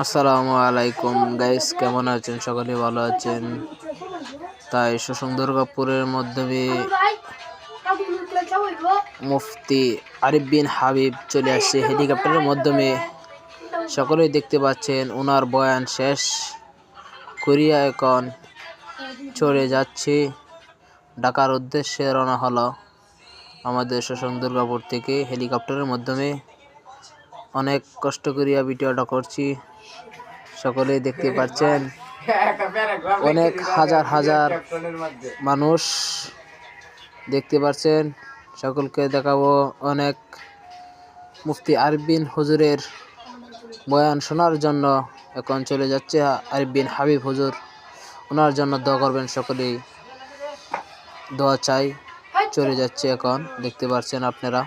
আসসালামু আলাইকুম গাইস, কেমন আছেন? সকলে ভালো আছেন? তাই সুন্দরপুরের মাধ্যমে মুফতি আরিফ বিন হাবিব চলে আসছে হেলিকপ্টারের মাধ্যমে। সকলেই দেখতে পাচ্ছেন ওনার বয়ান শেষ করিয়া এখন চলে যাচ্ছে ঢাকার উদ্দেশ্যে রওনা হলো আমাদের সুন্দরপুর থেকে হেলিকপ্টারের মাধ্যমে। অনেক কষ্ট করিয়া ভিডিওটা করছি, সকলেই দেখতে পাচ্ছেন। অনেক হাজার হাজার মানুষ দেখতে পাচ্ছেন, সকলকে দেখাবো। অনেক মুফতি আরিফ বিন হুজুরের বয়ান শোনার জন্য এখন চলে যাচ্ছে আরিফ বিন হাবিব হুজুর। ওনার জন্য দোয়া করবেন সকলেই, দোয়া চাই। চলে যাচ্ছে এখন, দেখতে পাচ্ছেন আপনারা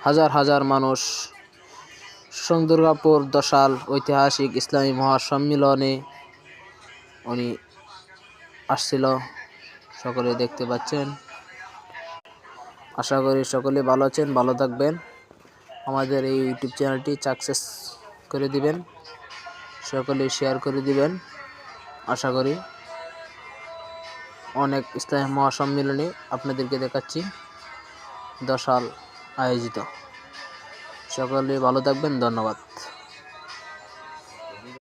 হাজার হাজার মানুষ সুন্দরপুর দশাল ঐতিহাসিক ইসলামী মহাসম্মেলনে উনি আসছিল, সকলে দেখতে পাচ্ছেন। আশা করি সকলে ভালো আছেন, ভালো থাকবেন। আমাদের এই ইউটিউব চ্যানেলটি সাকসেস করে দিবেন, সকলে শেয়ার করে দিবেন। আশা করি অনেক ইসলামী মহাসম্মেলনে আপনাদেরকে দেখাচ্ছি, দশাল আয়োজিত। সকলে ভালো থাকবেন, ধন্যবাদ।